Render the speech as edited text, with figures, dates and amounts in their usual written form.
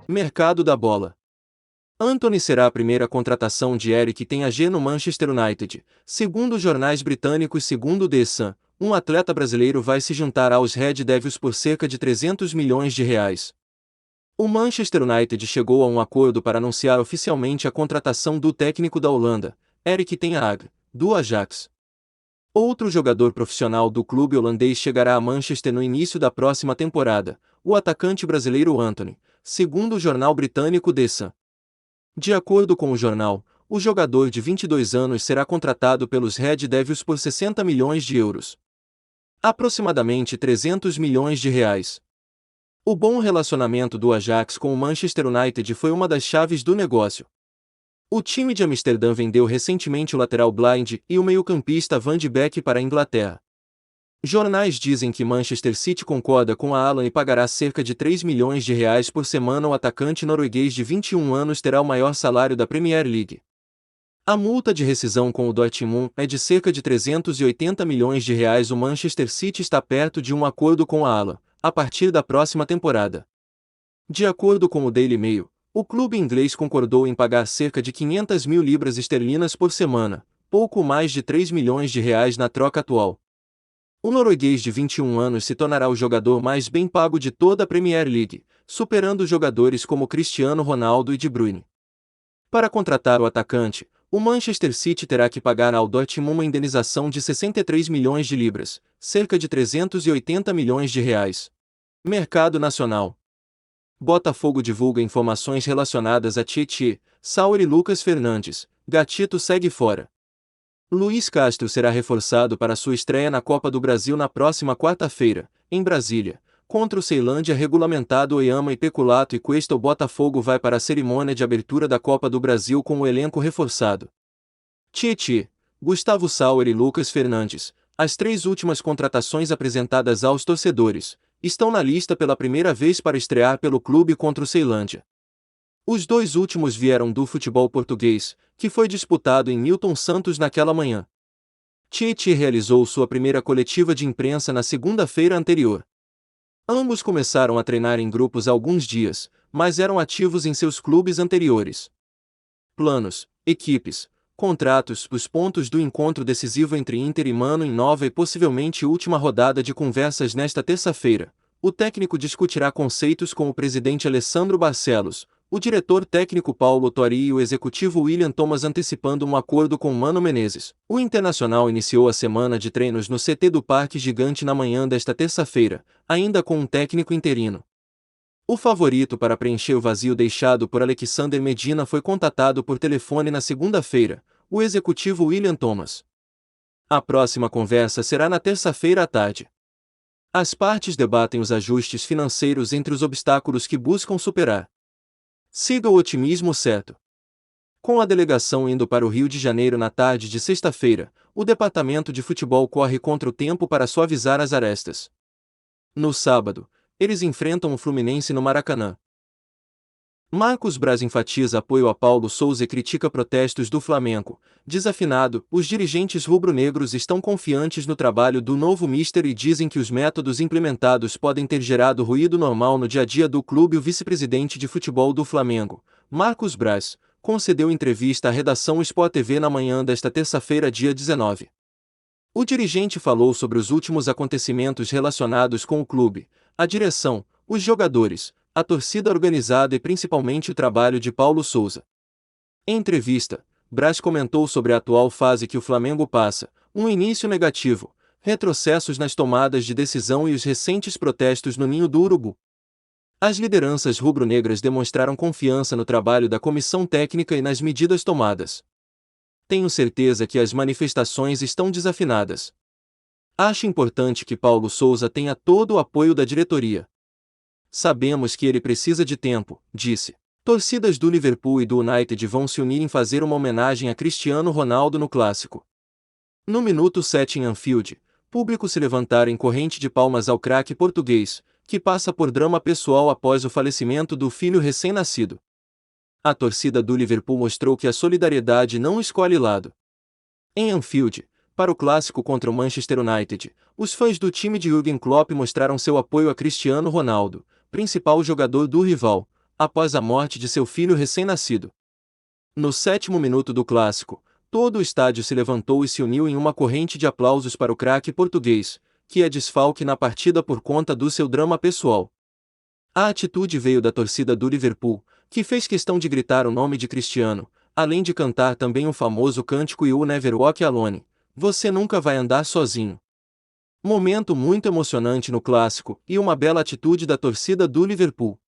Mercado da bola. Antony será a primeira contratação de Eric Ten Hag no Manchester United. Segundo os jornais britânicos, segundo o The Sun, um atleta brasileiro vai se juntar aos Red Devils por cerca de 300 milhões de reais. O Manchester United chegou a um acordo para anunciar oficialmente a contratação do técnico da Holanda, Eric Ten Hag, do Ajax. Outro jogador profissional do clube holandês chegará a Manchester no início da próxima temporada, o atacante brasileiro Antony, segundo o jornal britânico The Sun. De acordo com o jornal, o jogador de 22 anos será contratado pelos Red Devils por 60 milhões de euros. Aproximadamente 300 milhões de reais. O bom relacionamento do Ajax com o Manchester United foi uma das chaves do negócio. O time de Amsterdã vendeu recentemente o lateral Blind e o meio-campista Van de Beek para a Inglaterra. Jornais dizem que Manchester City concorda com a Alan e pagará cerca de 3 milhões de reais por semana. O atacante norueguês de 21 anos terá o maior salário da Premier League. A multa de rescisão com o Dortmund é de cerca de 380 milhões de reais. O Manchester City está perto de um acordo com a Alan, a partir da próxima temporada. De acordo com o Daily Mail, o clube inglês concordou em pagar cerca de 500 mil libras esterlinas por semana, pouco mais de 3 milhões de reais na troca atual. O norueguês de 21 anos se tornará o jogador mais bem pago de toda a Premier League, superando jogadores como Cristiano Ronaldo e De Bruyne. Para contratar o atacante, o Manchester City terá que pagar ao Dortmund uma indenização de 63 milhões de libras, cerca de 380 milhões de reais. Mercado nacional. Botafogo divulga informações relacionadas a Tietê, Sauer e Lucas Fernandes. Gatito segue fora. Luiz Castro será reforçado para sua estreia na Copa do Brasil na próxima quarta-feira, em Brasília, contra o Ceilândia regulamentado Oyama e Peculato e Cuesta. O Botafogo vai para a cerimônia de abertura da Copa do Brasil com o elenco reforçado. Tietê, Gustavo Sauer e Lucas Fernandes, as três últimas contratações apresentadas aos torcedores, estão na lista pela primeira vez para estrear pelo clube contra o Ceilândia. Os dois últimos vieram do futebol português, que foi disputado em Newton Santos naquela manhã. Tietê realizou sua primeira coletiva de imprensa na segunda-feira anterior. Ambos começaram a treinar em grupos há alguns dias, mas eram ativos em seus clubes anteriores. Planos, equipes, contratos. Os pontos do encontro decisivo entre Inter e Mano em nova e possivelmente última rodada de conversas nesta terça-feira. O técnico discutirá conceitos com o presidente Alessandro Barcelos, o diretor técnico Paulo Tuori e o executivo William Thomas, antecipando um acordo com Mano Menezes. O Internacional iniciou a semana de treinos no CT do Parque Gigante na manhã desta terça-feira, ainda com um técnico interino. O favorito para preencher o vazio deixado por Alexander Medina foi contatado por telefone na segunda-feira, o executivo William Thomas. A próxima conversa será na terça-feira à tarde. As partes debatem os ajustes financeiros entre os obstáculos que buscam superar. Siga o otimismo certo. Com a delegação indo para o Rio de Janeiro na tarde de sexta-feira, o departamento de futebol corre contra o tempo para suavizar as arestas. No sábado, eles enfrentam o Fluminense no Maracanã. Marcos Braz enfatiza apoio a Paulo Sousa e critica protestos do Flamengo. Desafinado, os dirigentes rubro-negros estão confiantes no trabalho do novo míster e dizem que os métodos implementados podem ter gerado ruído normal no dia a dia do clube. O vice-presidente de futebol do Flamengo, Marcos Braz, concedeu entrevista à redação Sport TV na manhã desta terça-feira, dia 19. O dirigente falou sobre os últimos acontecimentos relacionados com o clube, a direção, os jogadores, a torcida organizada e principalmente o trabalho de Paulo Sousa. Em entrevista, Braz comentou sobre a atual fase que o Flamengo passa, um início negativo, retrocessos nas tomadas de decisão e os recentes protestos no Ninho do Urubu. As lideranças rubro-negras demonstraram confiança no trabalho da comissão técnica e nas medidas tomadas. Tenho certeza que as manifestações estão desafinadas. Acho importante que Paulo Sousa tenha todo o apoio da diretoria. Sabemos que ele precisa de tempo, disse. Torcidas do Liverpool e do United vão se unir em fazer uma homenagem a Cristiano Ronaldo no clássico. No minuto 7 em Anfield, público se levantar em corrente de palmas ao craque português, que passa por drama pessoal após o falecimento do filho recém-nascido. A torcida do Liverpool mostrou que a solidariedade não escolhe lado. Em Anfield, para o clássico contra o Manchester United, os fãs do time de Jürgen Klopp mostraram seu apoio a Cristiano Ronaldo, principal jogador do rival, após a morte de seu filho recém-nascido. No 7º minuto do clássico, todo o estádio se levantou e se uniu em uma corrente de aplausos para o craque português, que é desfalque na partida por conta do seu drama pessoal. A atitude veio da torcida do Liverpool, que fez questão de gritar o nome de Cristiano, além de cantar também o famoso cântico You Never Walk Alone, Você Nunca Vai Andar Sozinho. Momento muito emocionante no clássico e uma bela atitude da torcida do Liverpool.